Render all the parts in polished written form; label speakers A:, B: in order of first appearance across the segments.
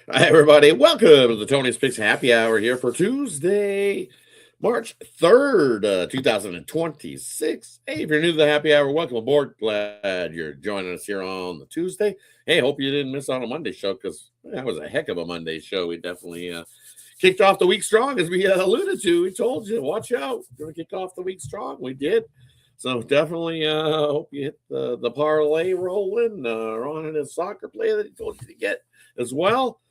A: Hi, everybody. Welcome to the Tony's Picks Happy Hour here for Tuesday, March 3rd, 2026. Hey, if you're new to the happy hour, welcome aboard. Glad you're joining us here on the Tuesday. Hey, hope you didn't miss out on a Monday show because that was a heck of a Monday show. We definitely kicked off the week strong, as we alluded to. We told you, watch out. We're going to kick off the week strong. We did. So definitely hope you hit the parlay rolling on a soccer play that he told you to get as well.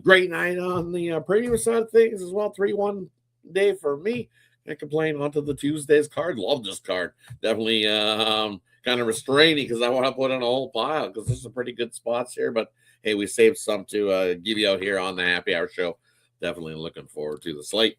A: Great night on the premium side of things as well. 3-1 day for me. Can't complain. On to the Tuesday's card. Love this card. Definitely kind of restraining because I want to put in a whole pile because there's some pretty good spots here. But hey, we saved some to give you out here on the Happy Hour show. Definitely looking forward to the slate.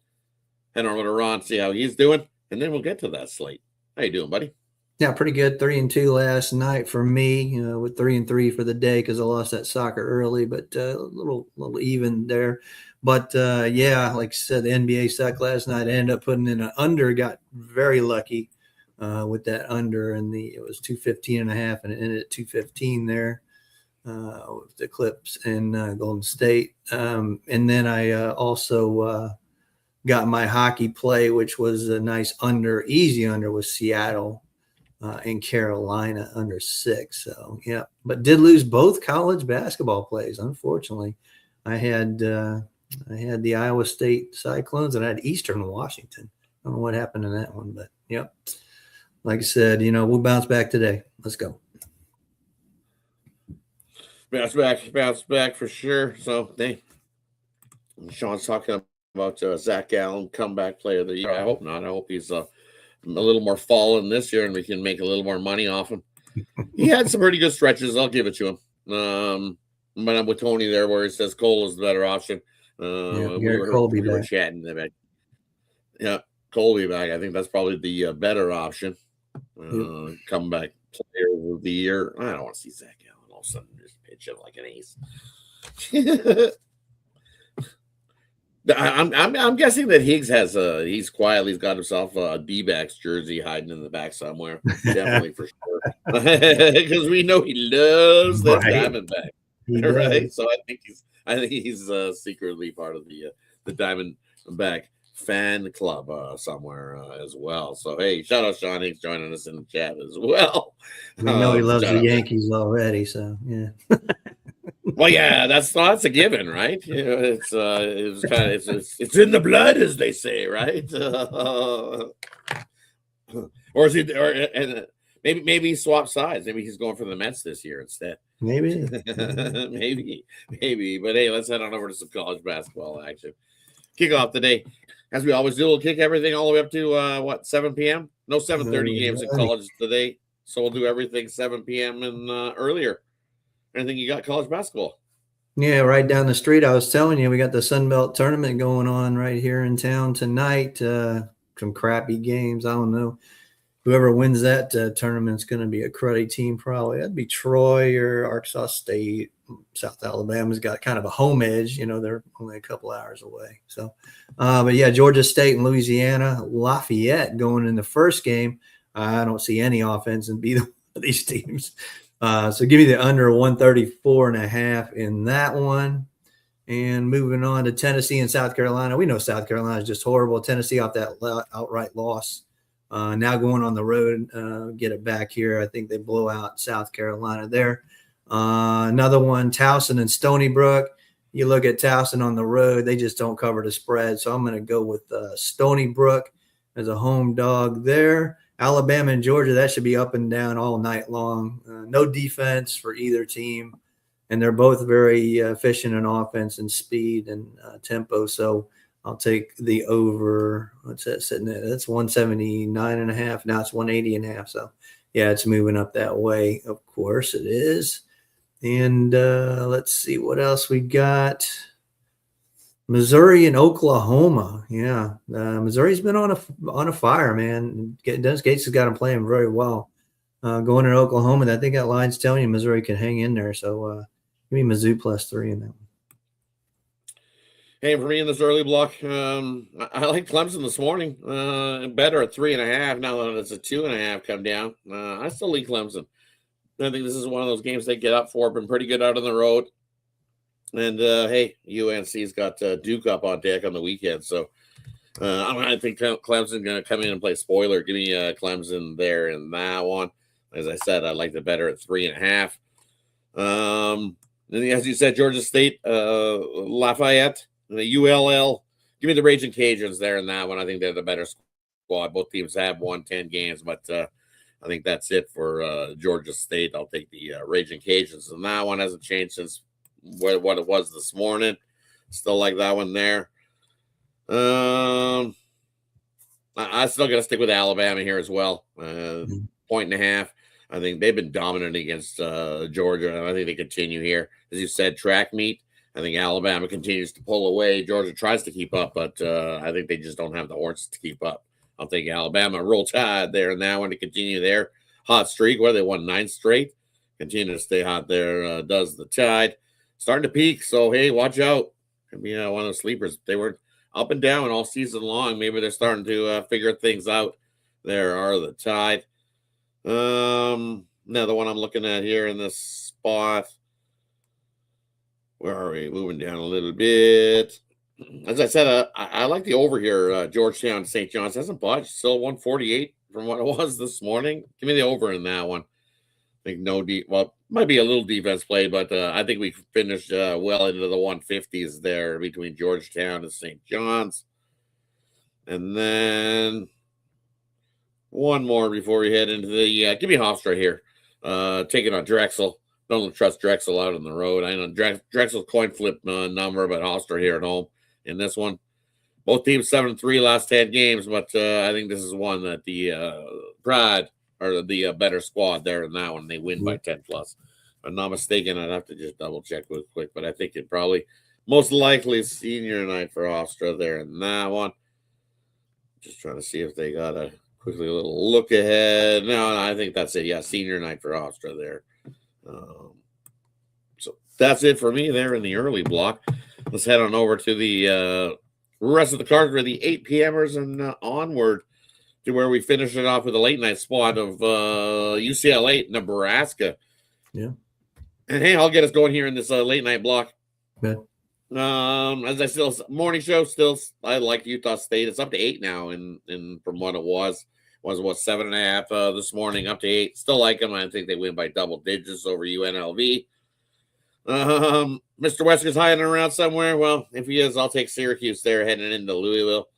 A: Head over to Ron, see how he's doing, and then we'll get to that slate. How you doing, buddy?
B: Yeah, pretty good. 3-2 last night for me. With 3-3 for the day because I lost that soccer early, but a little even there. But yeah, like I said, the NBA sucked last night. I ended up putting in an under. Got very lucky with that under, and it was 215.5, and it ended at 215 there with the Clips and Golden State. And then I also got my hockey play, which was a nice easy under with Seattle in Carolina under 6. So yeah, but did lose both college basketball plays. Unfortunately, I had the Iowa State Cyclones and I had Eastern Washington. I don't know what happened in that one, but yep. Like I said, we'll bounce back today. Let's go.
A: Bounce back for sure. So, hey, Sean's talking about Zach Allen, comeback player of the year. I hope not. I hope he's a little more fallen this year and we can make a little more money off him. He had some pretty good stretches. I'll give it to him. But I'm with Tony there where he says Cole is the better option. We were chatting about. Yeah, Cole be back. I think that's probably the better option. Comeback player of the year. I don't want to see Zach Allen all of a sudden just pitch him like an ace. I'm guessing that Higgs he's got himself a D-backs jersey hiding in the back somewhere. Definitely for sure. Because we know he loves that Diamondback. Right? So I think he's secretly part of the Diamondback fan club somewhere as well. So hey, shout out Sean Higgs joining us in the chat as well.
B: We know he loves the Yankees already, so yeah.
A: Well, yeah, that's a given, right? It's in the blood, as they say, right? Or is he? And maybe he swapped sides. Maybe he's going for the Mets this year instead.
B: Maybe.
A: maybe. But hey, let's head on over to some college basketball action. Kick off the day, as we always do. We'll kick everything all the way up to 7 p.m. No 7:30 games in college today, so we'll do everything 7 p.m. and earlier. Anything you got college basketball?
B: Yeah, right down the street. I was telling you, we got the Sun Belt tournament going on right here in town tonight. Some crappy games. I don't know. Whoever wins that tournament is going to be a cruddy team probably. That'd be Troy or Arkansas State. South Alabama's got kind of a home edge. They're only a couple hours away. So, but yeah, Georgia State and Louisiana. Lafayette going in the first game. I don't see any offense in either of these teams. So give me the under 134.5 in that one. And moving on to Tennessee and South Carolina. We know South Carolina is just horrible. Tennessee off that outright loss. Now going on the road, get it back here. I think they blow out South Carolina there. Another one, Towson and Stony Brook. You look at Towson on the road, they just don't cover the spread. So I'm going to go with Stony Brook as a home dog there. Alabama and Georgia, that should be up and down all night long. No defense for either team. And they're both very efficient in offense and speed and tempo. So I'll take the over. What's that sitting at? That's 179.5. Now it's 180.5. So, yeah, it's moving up that way. Of course it is. And let's see what else we got. Missouri and Oklahoma. Yeah. Missouri's been on a fire, man. Dennis Gates has got them playing very well. Going to Oklahoma, I think that line's telling you Missouri can hang in there. So give me Mizzou +3 in that one.
A: Hey, for me in this early block, I like Clemson this morning. Better at 3.5. Now that it's a 2.5 come down. I still lead Clemson. I think this is one of those games they get up for. Been pretty good out on the road. And hey, UNC's got Duke up on deck on the weekend, so I think Clemson's going to come in and play spoiler. Give me Clemson there in that one. As I said, I like the better at 3.5. And as you said, Georgia State, Lafayette, the ULL. Give me the Raging Cajuns there in that one. I think they're the better squad. Both teams have won 10 games, but I think that's it for Georgia State. I'll take the Raging Cajuns, and that one hasn't changed since what it was this morning. Still like that one there. I still got to stick with Alabama here as well. 1.5. I think they've been dominant against Georgia, and I think they continue here. As you said, track meet. I think Alabama continues to pull away. Georgia tries to keep up, but I think they just don't have the horses to keep up. I'll take Alabama. Roll Tide there and that one to continue their hot streak. Where they won 9 straight. Continue to stay hot there. Does the Tide. Starting to peak, so hey, watch out. Could be one of those sleepers. They were up and down all season long. Maybe they're starting to figure things out. There are the Tide. Another one I'm looking at here in this spot. Where are we? Moving down a little bit. As I said, I like the over here. Georgetown, St. John's hasn't budged. Still 148 from what it was this morning. Give me the over in that one. I think might be a little defense play, but I think we finished well into the 150s there between Georgetown and St. John's. And then one more before we head into the give me Hofstra here. Taking on Drexel. Don't trust Drexel out on the road. I know Drexel's coin flip number, but Hofstra here at home in this one. Both teams 7-3 last 10 games, but I think this is one that the Pride or the better squad there in that one. They win by 10 plus. If I'm not mistaken, I'd have to just double check real quick, but I think it probably most likely senior night for Hofstra there in that one. Just trying to see if they got a quickly a little look ahead. No, I think that's it. Yeah, senior night for Hofstra there. So that's it for me there in the early block. Let's head on over to the rest of the card for the 8 p.m.ers and onward to where we finish it off with a late night spot of UCLA, Nebraska.
B: Yeah.
A: And hey, I'll get us going here in this late night block.
B: Good.
A: As I still morning show, still I like Utah State. It's up to 8 now, and from what it was 7.5 this morning, up to 8. Still like them. I think they win by double digits over UNLV. Mr. Wesker's hiding around somewhere. Well, if he is, I'll take Syracuse there heading into Louisville.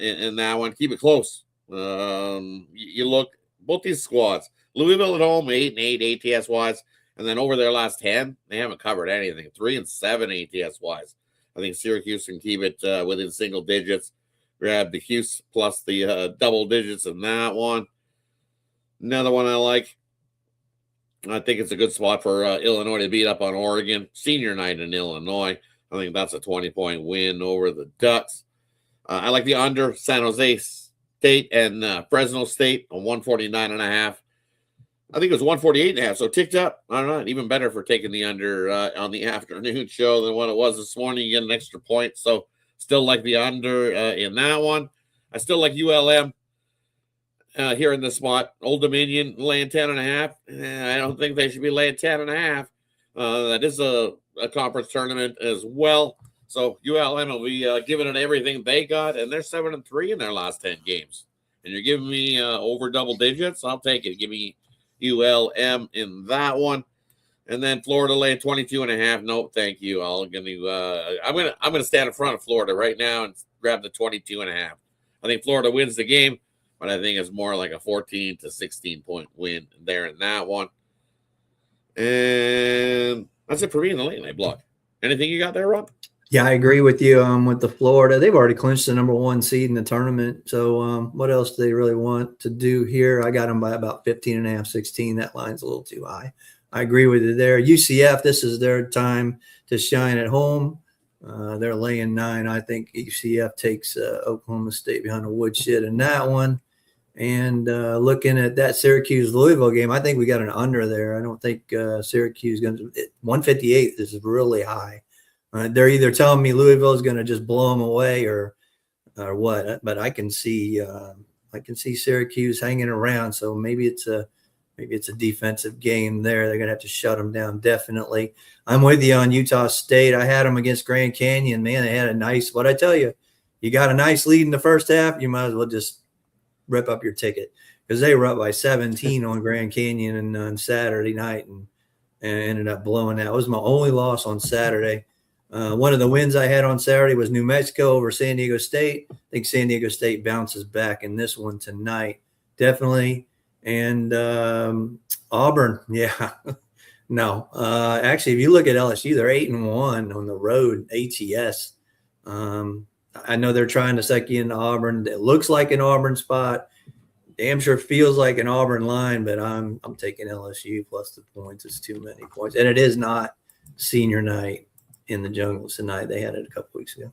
A: In that one, keep it close. You look both these squads. Louisville at home, 8-8 ATS wise, and then over their last 10, they haven't covered anything. 3-7 ATS wise. I think Syracuse can keep it within single digits. Grab the Cuse plus the double digits in that one. Another one I like. I think it's a good spot for Illinois to beat up on Oregon. Senior night in Illinois. I think that's a 20-point win over the Ducks. I like the under San Jose State and Fresno State on 149.5. I think it was 148.5, so ticked up. I don't know, even better for taking the under on the afternoon show than what it was this morning. You get an extra point, so still like the under in that one. I still like ULM here in this spot. Old Dominion laying 10.5. I don't think they should be laying 10.5. That is a conference tournament as well. So ULM will be giving it everything they got, and they're 7-3 in their last 10 games. And you're giving me over double digits, I'll take it. Give me ULM in that one. And then Florida laying 22.5. Nope, thank you. I'm gonna stand in front of Florida right now and grab the 22.5. I think Florida wins the game, but I think it's more like a 14 to 16 point win there in that one. And that's it for me in the late night block. Anything you got there, Rob?
B: Yeah, I agree with you with the Florida. They've already clinched the #1 seed in the tournament. So what else do they really want to do here? I got them by about 15.5, 16. That line's a little too high. I agree with you there. UCF, this is their time to shine at home. They're laying 9. I think UCF takes Oklahoma State behind the woodshed in that one. And looking at that Syracuse-Louisville game, I think we got an under there. I don't think Syracuse is going to – 158 is really high. They're either telling me Louisville is going to just blow them away or what. But I can see Syracuse hanging around. So maybe it's a maybe it's a defensive game there. They're going to have to shut them down, definitely. I'm with you on Utah State. I had them against Grand Canyon. Man, they had a nice – what I tell you, you got a nice lead in the first half, you might as well just rip up your ticket because they were up by 17 on Grand Canyon on Saturday night and ended up blowing out. It was my only loss on Saturday. One of the wins I had on Saturday was New Mexico over San Diego State. I think San Diego State bounces back in this one tonight, definitely. And Auburn, yeah. No. Actually, if you look at LSU, they're 8-1 on the road, ATS. I know they're trying to suck you into Auburn. It looks like an Auburn spot. Damn sure feels like an Auburn line, but I'm taking LSU plus the points. It's too many points. And it is not senior night in the jungles tonight. They had it a couple weeks ago.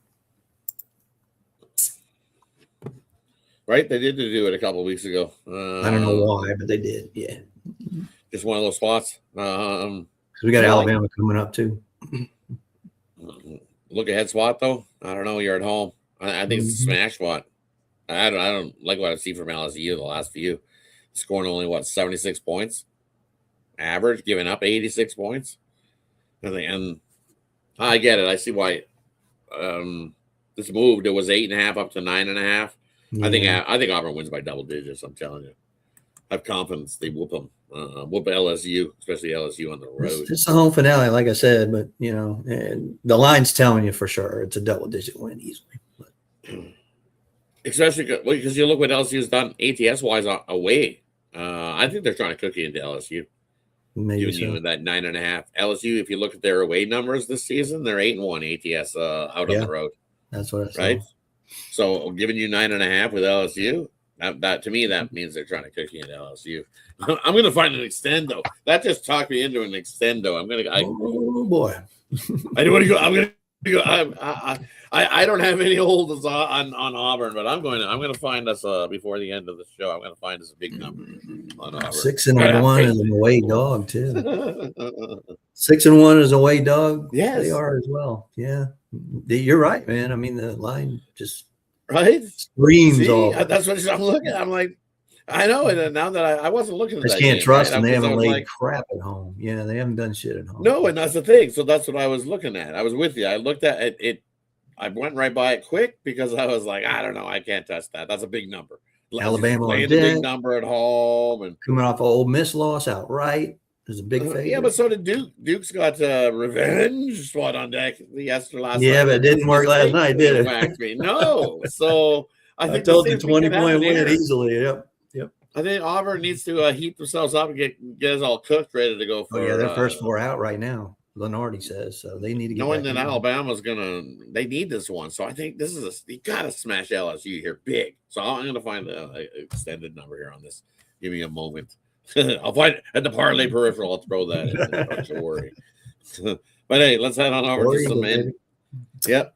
A: Right? They did do it a couple weeks ago.
B: I don't know why, but they did. Yeah.
A: Just one of those spots.
B: We got Alabama coming up too.
A: Look ahead spot though. I don't know. You're at home. I think it's a smash spot. I don't like what I see from LSU the last few. Scoring only 76 points, average, giving up 86 points. And I get it. I see why this moved. It was 8.5 up to 9.5. Yeah. I think Auburn wins by double digits. I'm telling you. I have confidence they whoop them. Whoop LSU, especially LSU on the road.
B: It's a home finale, like I said, but and the line's telling you for sure it's a double-digit win easily. But.
A: Especially because you look what LSU's done ATS-wise away. I think they're trying to cook you into LSU.
B: Maybe
A: giving you that 9.5. LSU, if you look at their away numbers this season, they're 8-1 ATS out on the road.
B: That's what I saw.
A: Right? So giving you 9.5 with LSU, that to me, that means they're trying to cook you into LSU. I'm going to find an extendo. That just talked me into an extendo.
B: Oh boy!
A: I don't want to go. I'm going to go. I don't have any holds on Auburn, but I'm going to find us before the end of the show. I'm going to find us a big number on Auburn.
B: 6-1 is an away dog too. 6-1 is away dog.
A: Yes,
B: they are as well. Yeah, you're right, man. I mean, the line just screams off.
A: That's what I'm looking at. I'm like, I know it. And now that I wasn't looking at that,
B: I just can't trust them. They haven't laid crap at home. Yeah, they haven't done shit at home.
A: No, and that's the thing. So that's what I was looking at. I was with you. I looked at it. I went right by it quick because I was like, I don't know. I can't test that. That's a big number.
B: Alabama
A: playing a big number at home. And
B: coming off an Ole Miss loss outright. There's a big favorite.
A: Yeah, but so did Duke. Duke's got revenge squad on deck yesterday last night.
B: Yeah, but it didn't work last night, did it?
A: No. So I
B: told you 20-point win easily. Yep.
A: I think Auburn needs to heat themselves up and get us all cooked, ready to go for.
B: Their first 4 out right now. Lenardi says so. They need to get
A: knowing that Alabama's they need this one. So I think this is you gotta smash LSU here big. So I'm gonna find an extended number here on this. Give me a moment. I'll find it at the parlay peripheral. I'll throw that in. Don't you worry. But hey, let's head on over to some Yep,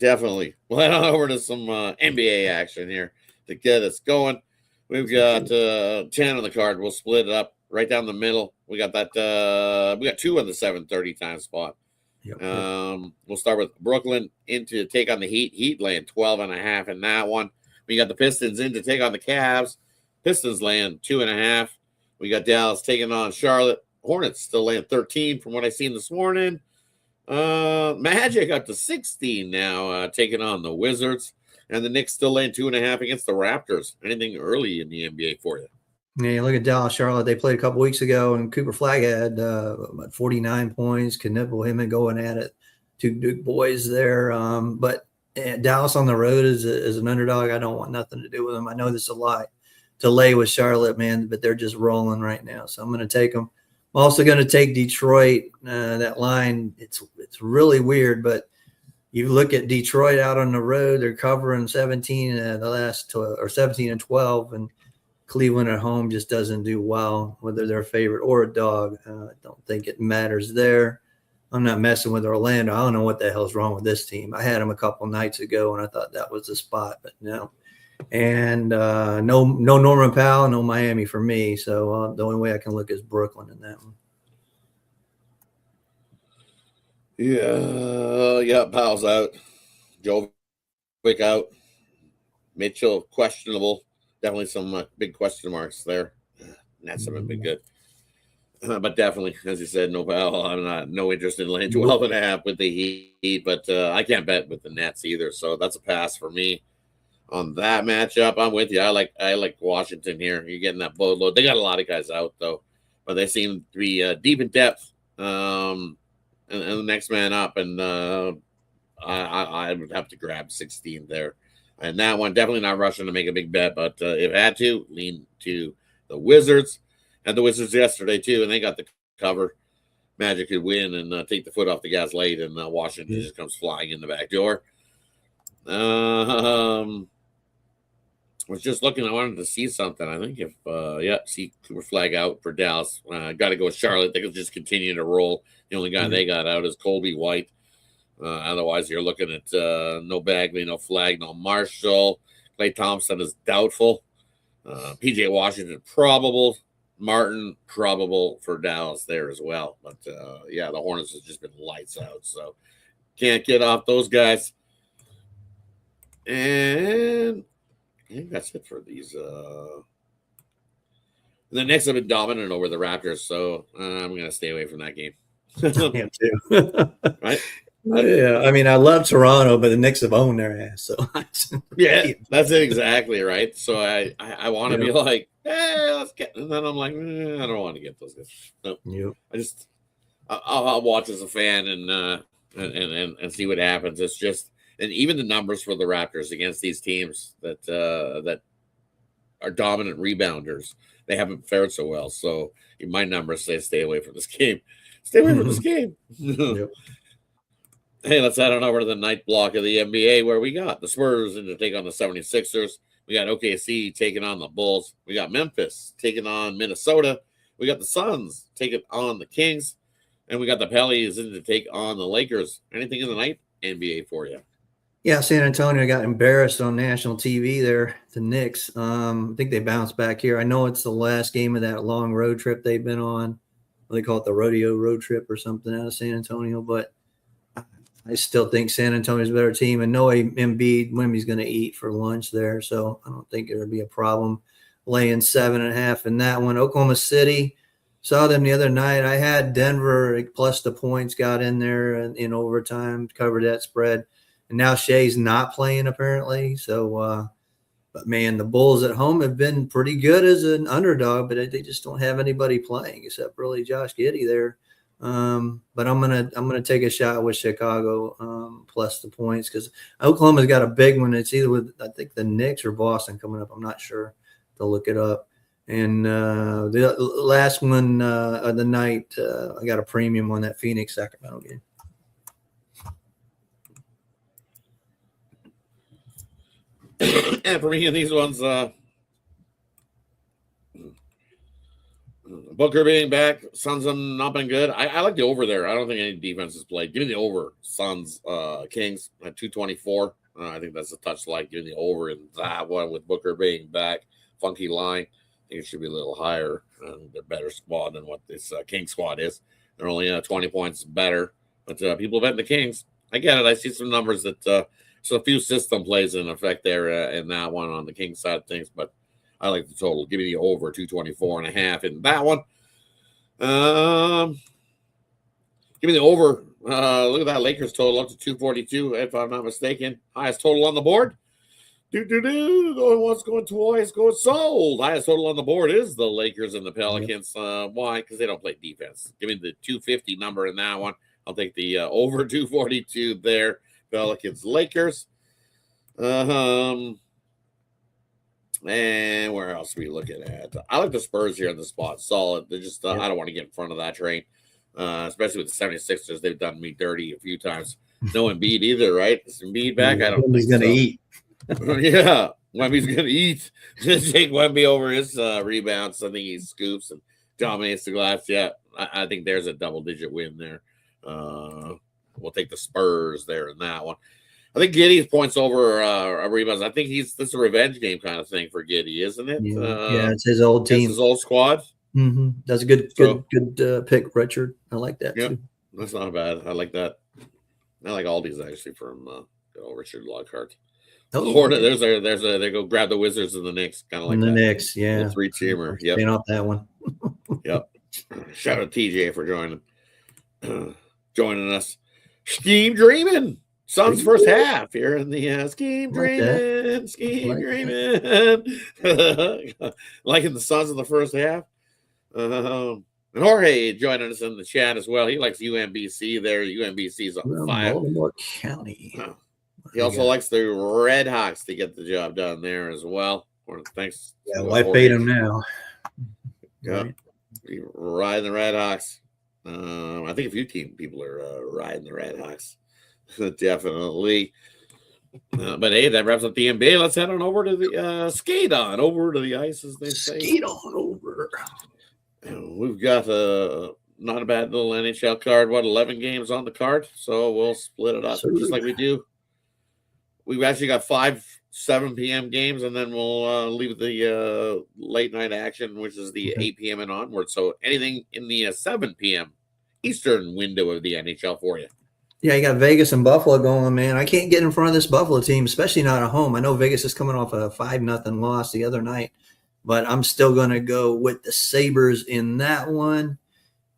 A: definitely. We'll head on over to some NBA action here to get us going. We've got 10 on the card. We'll split it up right down the middle. We got that. We got 2 on the 7:30 time spot.
B: Yep.
A: We'll start with Brooklyn in to take on the Heat. Heat laying 12.5 in that one. We got the Pistons in to take on the Cavs. Pistons laying 2.5. We got Dallas taking on Charlotte. Hornets still laying 13 from what I seen this morning. Magic up to 16 now, taking on the Wizards. And the Knicks still laying 2.5 against the Raptors. Anything early in the NBA for you?
B: Yeah, you look at Dallas, Charlotte. They played a couple weeks ago, and Cooper Flagg had 49 points. Knipple, him and going at it. 2 Duke boys there. But Dallas on the road is an underdog. I don't want nothing to do with them. I know this is a lot to lay with Charlotte, man, but they're just rolling right now. So I'm going to take them. I'm also going to take Detroit. That line, it's really weird, but you look at Detroit out on the road, they're covering 17 the last or 17 and 12, and Cleveland at home just doesn't do well, whether they're a favorite or a dog. I don't think it matters there. I'm not messing with Orlando. I don't know what the hell's wrong with this team. I had them a couple nights ago, and I thought that was the spot, but no. And no Norman Powell, no Miami for me. So the only way I can look is Brooklyn in that one.
A: Yeah, Powell's out. Jovic out. Mitchell questionable. Definitely some big question marks there. Nets haven't been good. But definitely, as you said, I'm no interest in laying 12.5 with the Heat, but I can't bet with the Nets either. So that's a pass for me on that matchup. I'm with you. I like Washington here. You're getting that boatload. They got a lot of guys out though, but they seem to be deep in depth. And the next man up, and I would have to grab 16 there. And that one, definitely not rushing to make a big bet, but if I had to, lean to the Wizards. And the Wizards yesterday, too, and they got the cover. Magic could win and take the foot off the gas late, and Washington just comes flying in the back door. Was just looking. I wanted to see something. I think see Cooper Flag out for Dallas. Got to go with Charlotte. They could just continue to roll. The only guy they got out is Colby White. Otherwise, you're looking at no Bagley, no Flag, no Marshall. Klay Thompson is doubtful. PJ Washington probable. Martin probable for Dallas there as well. But the Hornets has just been lights out. So can't get off those guys. And I think that's it for these. The Knicks have been dominant over the Raptors, so I'm going to stay away from that game.
B: Yeah, too.
A: Right?
B: Yeah, I mean, I love Toronto, but the Knicks have owned their ass. So
A: yeah, that's it exactly right. So I want to be like, hey, let's get, and then I'm like, I don't want to get those guys. No, I'll watch as a fan and see what happens. It's just, and even the numbers for the Raptors against these teams that are dominant rebounders, they haven't fared so well. So my numbers say stay away from this game. Stay away from this game. Yep. Hey, let's head on over to the night block of the NBA where we got the Spurs in to take on the 76ers. We got OKC taking on the Bulls. We got Memphis taking on Minnesota. We got the Suns taking on the Kings. And we got the Pelicans in to take on the Lakers. Anything in the night NBA for you?
B: Yeah, San Antonio got embarrassed on national TV there, the Knicks. I think they bounced back here. I know it's the last game of that long road trip they've been on. They call it the rodeo road trip or something out of San Antonio, but I still think San Antonio's a better team, and no Embiid, Wemby's going to eat for lunch there, so I don't think it would be a problem laying 7.5 in that one. Oklahoma City, saw them the other night. I had Denver plus the points, got in there in overtime, covered that spread, and now Shea's not playing apparently. So, but man, the Bulls at home have been pretty good as an underdog, but they just don't have anybody playing except really Josh Giddey there. But I'm gonna take a shot with Chicago plus the points because Oklahoma's got a big one. It's either with I think the Knicks or Boston coming up. I'm not sure. To look it up. And the last one of the night, I got a premium on that Phoenix Sacramento game.
A: And for me, these ones, Booker being back, Suns have not been good. I like the over there. I don't think any defense is played. Give me the over. Suns, Kings at 224. I think that's a touch light. Give me the over in that one with Booker being back. Funky line. I think it should be a little higher. They're better squad than what this King squad is. They're only 20 points better. But people bet the Kings. I get it. I see some numbers that so a few system plays in effect there in that one on the King side of things. But I like the total. Give me the over 224.5 in that one. Give me the over. Look at that Lakers total up to 242, if I'm not mistaken. Highest total on the board. Going once, going twice, going sold. Highest total on the board is the Lakers and the Pelicans. Why? Because they don't play defense. Give me the 250 number in that one. I'll take the over 242 there. Pelicans, Lakers. And where else are we looking at? I like the Spurs here in the spot. Solid. They're just, I don't want to get in front of that train, especially with the 76ers. They've done me dirty a few times. No Embiid either, right? Is Embiid back? I don't think
B: he's going to eat.
A: Yeah, Wemby's going to eat. Just take Wemby over his rebounds. I think he scoops and dominates the glass. Yeah, I think there's a double-digit win there. We'll take the Spurs there in that one. I think Giddey's points over rebounds. I think this is a revenge game kind of thing for Giddey, isn't it?
B: Yeah, it's his old team.
A: It's his old squad.
B: Mm-hmm. That's a good pick, Richard. I like that too.
A: That's not bad. I like that. I like all these actually from Richard Lockhart. Hornet, there go grab the Wizards and the Knicks, kind of like
B: the
A: that.
B: Knicks, yeah.
A: 3-teamer.
B: Yep. Off that one.
A: Yep. Shout out TJ for joining us. Scheme Dreaming. Suns first half here in the Scheme Dreaming. Scheme Dreaming. Liking the Suns in the first half. And Jorge joining us in the chat as well. He likes UMBC there. UMBC's on fire.
B: Baltimore County.
A: He also likes the Red Hawks to get the job done there as well. Thanks.
B: Yeah, well, I paid him now.
A: Yeah, riding the Red Hawks. I think a few people are riding the Red Hawks. Definitely. But hey, that wraps up the NBA. Let's head on over to the skate on over to the ice, as they say.
B: Skate on over.
A: We've got not a bad little NHL card. 11 games on the card? So we'll split it up just like we do. We've actually got 5 7 p.m. games, and then we'll leave the late night action, which is the 8 p.m. and onward. So anything in the 7 p.m. Eastern window of the NHL for you.
B: Yeah, you got Vegas and Buffalo going, man. I can't get in front of this Buffalo team, especially not at home. I know Vegas is coming off a 5-0 loss the other night, but I'm still going to go with the Sabres in that one.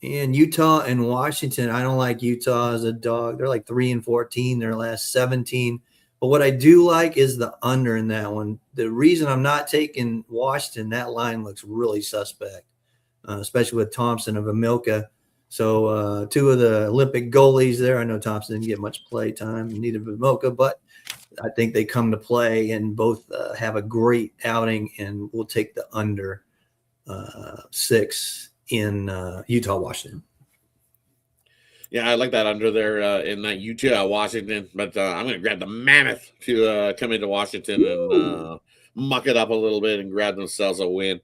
B: And Utah and Washington, I don't like Utah as a dog. They're like 3-14 their last 17. But what I do like is the under in that one. The reason I'm not taking Washington, that line looks really suspect, especially with Thompson and Vamilka. So 2 of the Olympic goalies there. I know Thompson didn't get much play time, neither Vamilka, but I think they come to play and both have a great outing, and we'll take the under 6 in Utah, Washington.
A: Yeah, I like that under there in that Utah, Washington, but I'm going to grab the Mammoth to come into Washington and muck it up a little bit and grab themselves a win.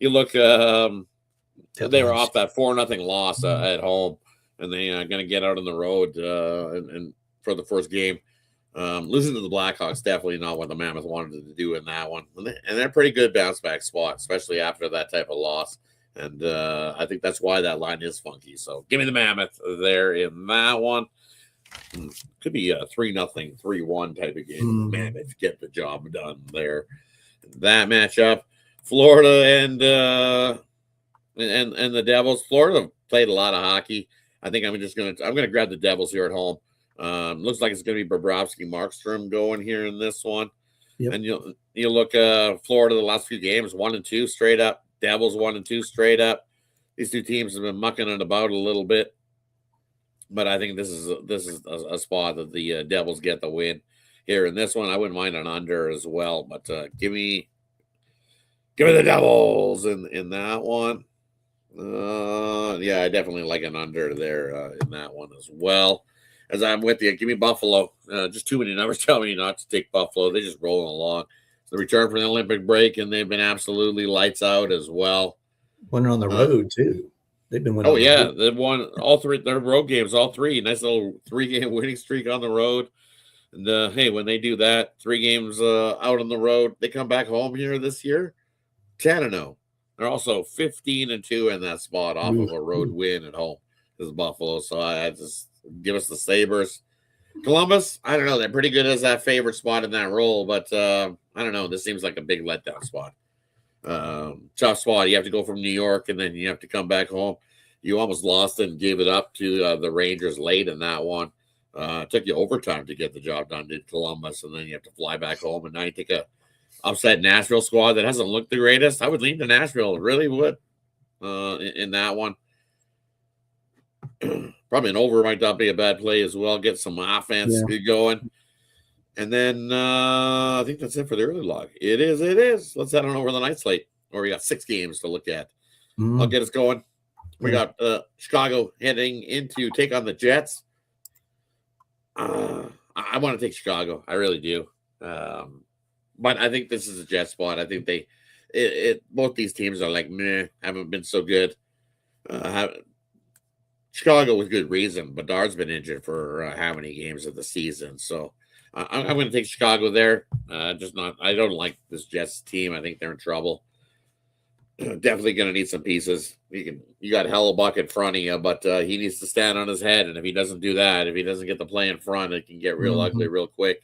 A: You look, they were off that 4-0 loss at home, and they are going to get out on the road and for the first game. Losing to the Blackhawks, definitely not what the Mammoth wanted to do in that one. And they're a pretty good bounce back spot, especially after that type of loss. And I think that's why that line is funky. So give me the Mammoth there in that one. Could be a 3-0, 3-1 type of game. Mammoth get the job done there. That matchup, Florida and the Devils. Florida played a lot of hockey. I think I'm gonna grab the Devils here at home. Looks like it's gonna be Bobrovsky Markstrom going here in this one. Yep. And you look Florida the last few games 1-2 straight up. Devils 1-2 straight up. These two teams have been mucking it about a little bit, but I think this is a spot that the Devils get the win here in this one. I wouldn't mind an under as well, but give me the Devils in that one. Yeah, I definitely like an under there in that one as well. As I'm with you, give me Buffalo. Just too many numbers tell me not to take Buffalo. They're just rolling along. The return from the Olympic break, and they've been absolutely lights out as well.
B: Winning on the road too. They've been winning.
A: Oh yeah, they've won all 3 their road games, all 3. Nice little 3-game winning streak on the road. And hey, when they do that, 3 games out on the road, they come back home here this year 10-0. They're also 15-2 in that spot off of a road win at home. This is Buffalo, so I just give us the Sabres. Columbus, I don't know. They're pretty good as that favorite spot in that role, but I don't know. This seems like a big letdown spot. Tough spot. You have to go from New York, and then you have to come back home. You almost lost and gave it up to the Rangers late in that one. It took you overtime to get the job done, did Columbus, and then you have to fly back home, and now you take a upset Nashville squad that hasn't looked the greatest. I would lean to Nashville. Really would in that one. Probably an over might not be a bad play as well. Get some offense going. And then I think that's it for the early log. It is. Let's head on over the night slate. Or we got 6 games to look at. I'll get us going. We got Chicago heading into take on the Jets. I want to take Chicago. I really do. But I think this is a Jet spot. I think both these teams are like, meh, haven't been so good. Chicago with good reason. Bedard's been injured for how many games of the season. So I'm going to take Chicago there. I don't like this Jets team. I think they're in trouble. Definitely going to need some pieces. You got Hellebuck in front of you, but he needs to stand on his head. And if he doesn't do that, if he doesn't get the play in front, it can get real ugly real quick.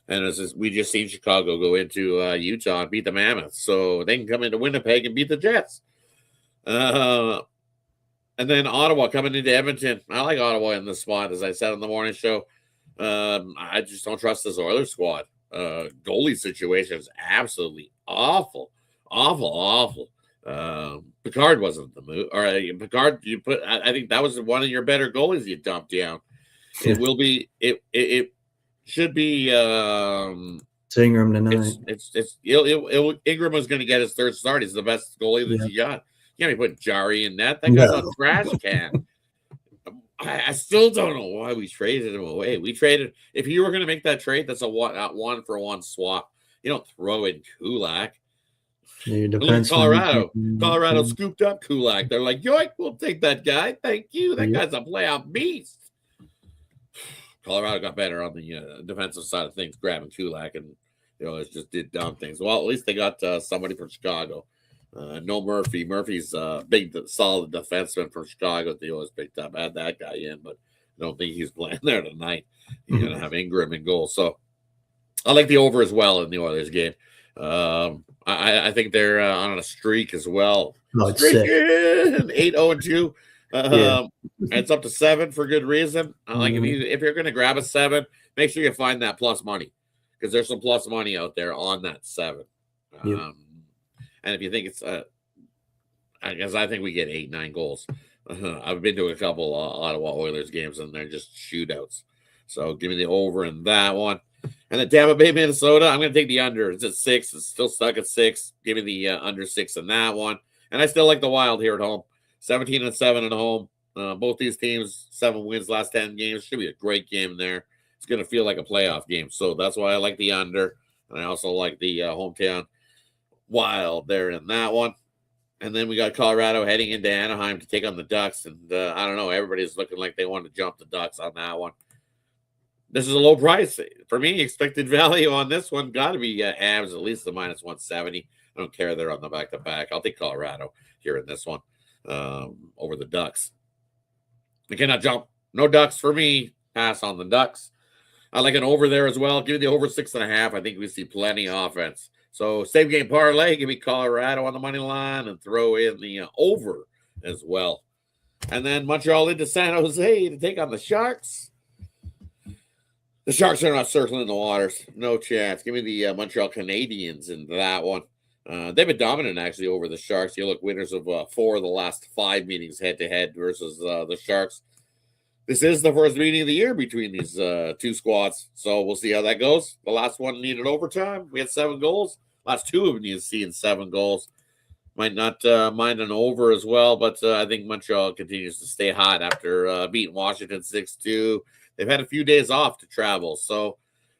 A: And we just seen Chicago go into Utah and beat the Mammoths. So they can come into Winnipeg and beat the Jets. And then Ottawa coming into Edmonton. I like Ottawa in this spot, as I said on the morning show. I just don't trust this Oilers squad. Goalie situation is absolutely awful. Picard wasn't the move. All right, Picard, you put. I think that was one of your better goalies you dumped down. It will be. It should be.
B: Ingram tonight.
A: Ingram was going to get his third start. He's the best goalie that you got. You can't be putting Jari in that. That guy's a trash can. I still don't know why we traded him away. We traded. If you were going to make that trade, that's a one for one swap. You don't throw in Kulak. Colorado scooped up Kulak. They're like, yoink, we'll take that guy. Thank you. That guy's a playoff beast. Colorado got better on the defensive side of things, grabbing Kulak, and it just did dumb things. Well, at least they got somebody from Chicago. No Murphy. Murphy's big, solid defenseman from Chicago. They always picked up. Had that guy in, but I don't think he's playing there tonight. You're going to have Ingram in goal. So I like the over as well in the Oilers game. I think they're on a streak as well. Streaking 8-0-2. It's up to 7 for good reason. I like if you're going to grab a 7, make sure you find that plus money, because there's some plus money out there on that 7. And if you think it's, I guess I think we get 8-9 goals. I've been to a couple Ottawa Oilers games, and they're just shootouts. So give me the over in that one. And then Tampa Bay, Minnesota, I'm going to take the under. It's at 6. It's still stuck at 6. Give me the under 6 in that one. And I still like the Wild here at home. 17-7 at home. Both these teams, 7 wins last 10 games. Should be a great game there. It's going to feel like a playoff game. So that's why I like the under. And I also like the hometown Wild there in that one. And then we got Colorado heading into Anaheim to take on the Ducks. And I don't know, everybody's looking like they want to jump the Ducks on that one. This is a low price. For me, expected value on this one got to be Avs, at least the minus 170. I don't care. They're on the back-to-back. I'll take Colorado here in this one over the Ducks. We cannot jump. No Ducks for me. Pass on the Ducks. I like an over there as well. Give me the over 6.5. I think we see plenty of offense. So same game parlay. Give me Colorado on the money line and throw in the over as well. And then Montreal into San Jose to take on the Sharks. The Sharks are not circling the waters. No chance. Give me the Montreal Canadiens in that one. They've been dominant, actually, over the Sharks. You look, winners of 4 of the last 5 meetings head-to-head versus the Sharks. This is the first meeting of the year between these 2 squads, so we'll see how that goes. The last one needed overtime. We had 7 goals. Last 2 of them you see in 7 goals. Might not mind an over as well, but I think Montreal continues to stay hot after beating Washington 6-2. They've had a few days off to travel, so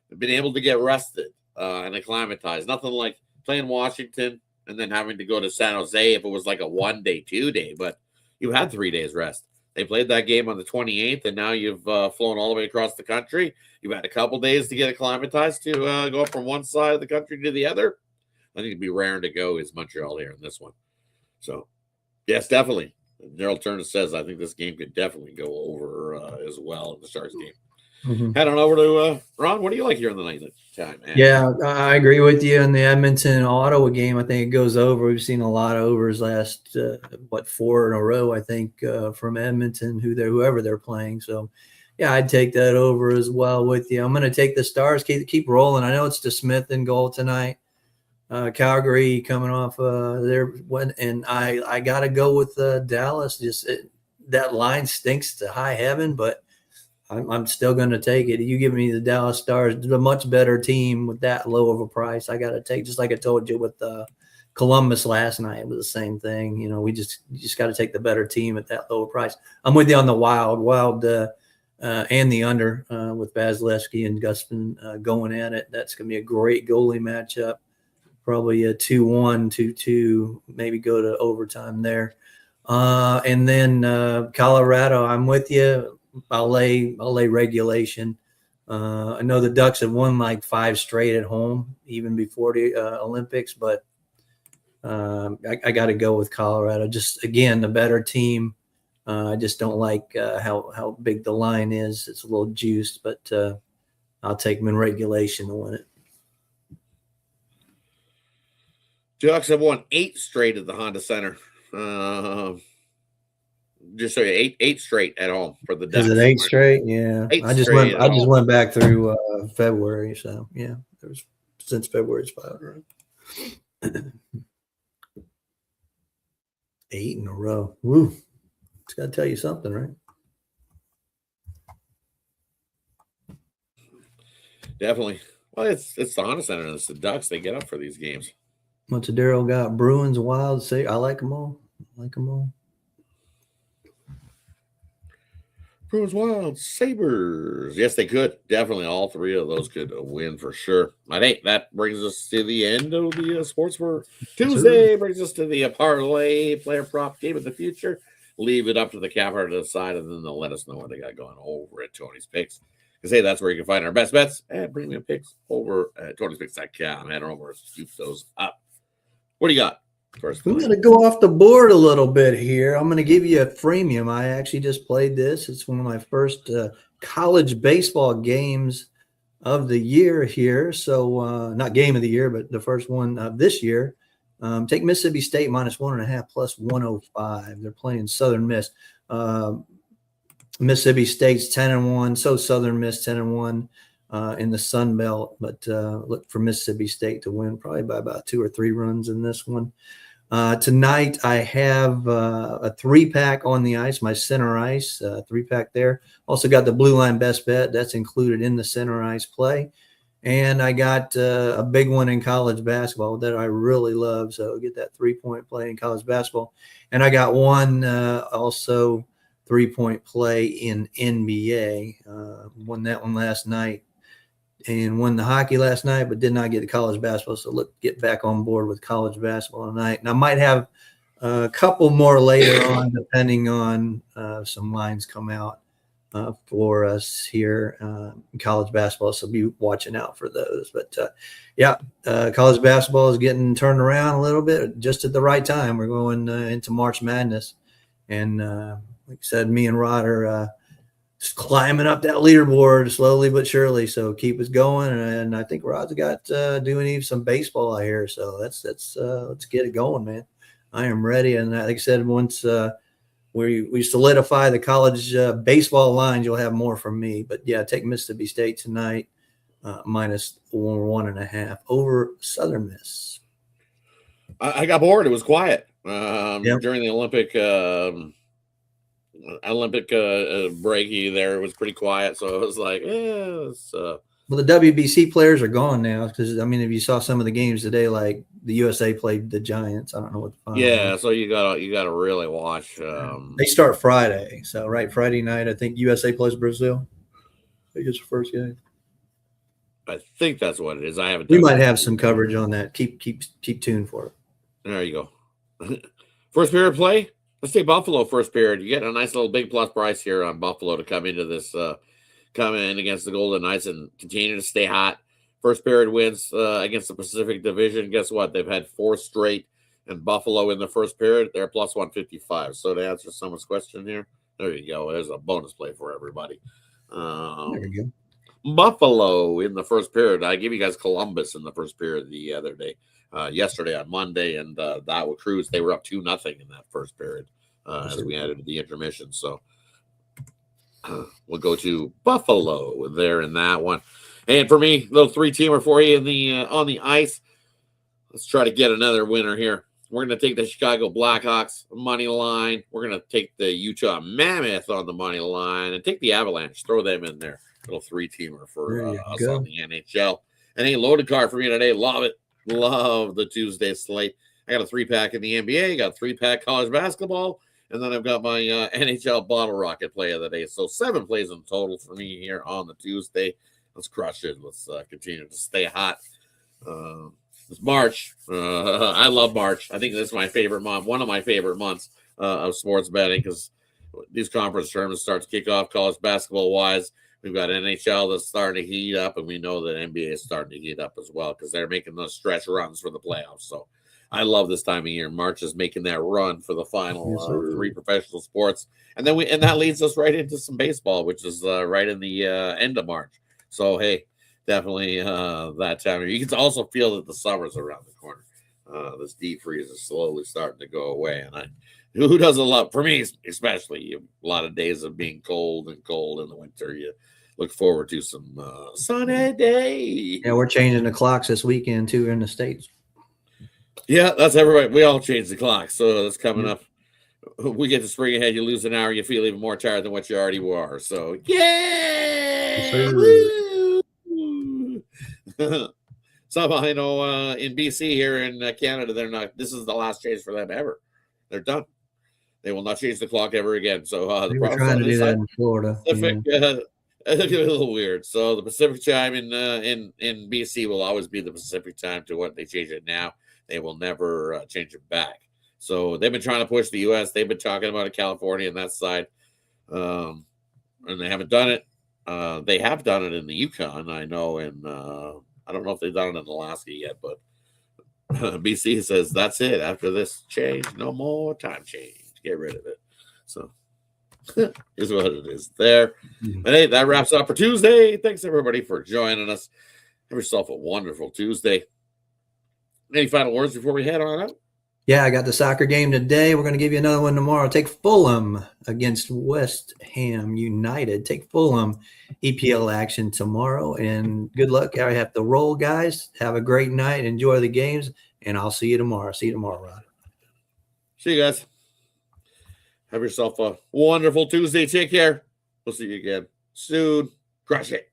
A: they've been able to get rested and acclimatized. Nothing like playing Washington and then having to go to San Jose if it was like a 1-day, 2-day, but you had 3 days rest. They played that game on the 28th, and now you've flown all the way across the country. You've had a couple days to get acclimatized to go from one side of the country to the other. I think it'd be raring to go is Montreal here in this one. So, yes, definitely. Daryl Turner says I think this game could definitely go over as well in the Sharks game. Head on over to Ron. What do you like here in the night time, man?
B: Yeah, I agree with you in the Edmonton Ottawa game. I think it goes over. We've seen a lot of overs last 4 in a row. I think from Edmonton, whoever they're playing. So, yeah, I'd take that over as well with you. I'm going to take the Stars. Keep rolling. I know it's DeSmith in goal tonight. Calgary coming off their one, and I got to go with Dallas. That line stinks to high heaven, but I'm still going to take it. You give me the Dallas Stars, a much better team with that low of a price. I got to take, just like I told you with Columbus last night. It was the same thing. You just got to take the better team at that lower price. I'm with you on the Wild, and the under with Vasilevsky and Gustin going at it. That's going to be a great goalie matchup. Probably a 2-1, 2-2, maybe go to overtime there. And then Colorado, I'm with you. I'll lay regulation. I know the Ducks have won like 5 straight at home, even before the Olympics, but I got to go with Colorado. Just, again, the better team. I just don't like how big the line is. It's a little juiced, but I'll take them in regulation to win it.
A: Ducks have won 8 straight at the Honda Center. Just so eight straight at home for the
B: Is
A: Ducks.
B: it 8 straight? Yeah.
A: Eight
B: I just
A: straight
B: went
A: at home.
B: back through February. So yeah, it was since February 5, right? 8 in a row. Woo. It's got to tell you something, right?
A: Definitely. Well, it's the Honda Center and it's the Ducks. They get up for these games.
B: What's the Daryl got? Bruins, Wild. Say, I like them all.
A: Bruins, Wild, Sabres. Yes, they could. Definitely all three of those could win for sure. I think that brings us to the end of the sports for Tuesday. Brings us to the parlay player prop game of the future. Leave it up to the capper to decide, and then they'll let us know what they got going over at Tony's Picks. Because, hey, that's where you can find our best bets and premium picks over at Tony'sPicks.com. Head over and scoop those up. What do you got? First,
B: I'm going to go off the board a little bit here. I'm going to give you a freemium. I actually just played this. It's one of my first college baseball games of the year here. So not game of the year, but the first one of this year. Take Mississippi State -1.5 plus 105. They're playing Southern Miss. Mississippi State's 10-1. So Southern Miss 10-1 in the Sun Belt. But look for Mississippi State to win probably by about 2 or 3 runs in this one. Tonight, I have a 3-pack on the ice, my center ice 3-pack there. Also got the Blue Line Best Bet. That's included in the center ice play. And I got a big one in college basketball that I really love. So get that 3-point play in college basketball. And I got one also 3-point play in NBA. Won that one last night. And won the hockey last night, but did not get the college basketball. So get back on board with college basketball tonight. And I might have a couple more later on, depending on some lines come out for us here in college basketball. So be watching out for those. But college basketball is getting turned around a little bit just at the right time. We're going into March Madness. And like I said, me and Rod are just climbing up that leaderboard slowly but surely. So keep us going. And I think Rod's got doing even some baseball out here. So let's get it going, man. I am ready. And like I said, once we solidify the college baseball lines, you'll have more from me. But yeah, take Mississippi State tonight -1.5 over Southern Miss.
A: I got bored. It was quiet during the Olympic breaky there. It was pretty quiet, so it was like,
B: well, the WBC players are gone now because I mean, if you saw some of the games today, like the USA played the Giants. I don't know what the final was.
A: So you gotta really watch.
B: They start Friday, so Friday night, I think USA plays Brazil. I think it's the first game.
A: I think that's what it is. I haven't.
B: We might have some coverage on that. Keep tuned for it.
A: There you go. First period play. Let's take Buffalo first period. You get a nice little big plus price here on Buffalo to come into this, come in against the Golden Knights and continue to stay hot. First period wins against the Pacific Division. Guess what? They've had 4 straight, and Buffalo in the first period, they're plus 155. So to answer someone's question here, there you go. There's a bonus play for everybody.
B: There you
A: go. Buffalo in the first period. I gave you guys Columbus in the first period the other day. Yesterday on Monday, and that would cruise. They were up 2-0 in that first period as we added to the intermission. So we'll go to Buffalo there in that one. And for me, little 3-teamer for you in the on the ice. Let's try to get another winner here. We're going to take the Chicago Blackhawks money line. We're going to take the Utah Mammoth on the money line and take the Avalanche. Throw them in there. Little 3-teamer for us on the NHL. And a loaded card for me today. Love it. Love the Tuesday slate. I got a 3-pack in the NBA, got a 3-pack college basketball, and then I've got my NHL bottle rocket play of the day. So 7 plays in total for me here on the Tuesday. Let's crush it. Let's continue to stay hot. It's March. I love March. I think this is my favorite month, one of my favorite months of sports betting because these conference tournaments start to kick off college basketball-wise. We've got NHL that's starting to heat up, and we know that NBA is starting to heat up as well because they're making those stretch runs for the playoffs. So I love this time of year. March is making that run for the final 3 professional sports. And then that leads us right into some baseball, which is right in the end of March. So, hey, definitely that time of year. You can also feel that the summer's around the corner. This deep freeze is slowly starting to go away, and who doesn't love, for me especially, a lot of days of being cold in the winter. You look forward to some sunny day.
B: Yeah, we're changing the clocks this weekend too in the States.
A: Yeah, that's everybody. We all change the clock, so that's coming up. We get to spring ahead. You lose an hour, you feel even more tired than what you already were. So, yeah. Somehow, I know in BC here in Canada, they're not. This is the last change for them ever. They're done. They will not change the clock ever again. So the
B: We're trying to do that in Florida.
A: Pacific, I think it's a little weird. So the Pacific time in BC will always be the Pacific time to what they change it now. They will never change it back. So they've been trying to push the U.S. They've been talking about it, California and that side, and they haven't done it. They have done it in the Yukon, I know, and I don't know if they've done it in Alaska yet, but BC says that's it. After this change, no more time change. Get rid of it. So is what it is there. But hey, that wraps up for Tuesday. Thanks everybody for joining us. Have yourself a wonderful Tuesday. Any final words before we head on out?
B: Yeah, I got the soccer game today. We're going to give you another one tomorrow. Take Fulham against West Ham United. Take Fulham EPL action tomorrow. And good luck. I have to roll, guys. Have a great night. Enjoy the games. And I'll see you tomorrow. See you tomorrow, Ron.
A: See you guys. Have yourself a wonderful Tuesday. Take care. We'll see you again soon. Crush it.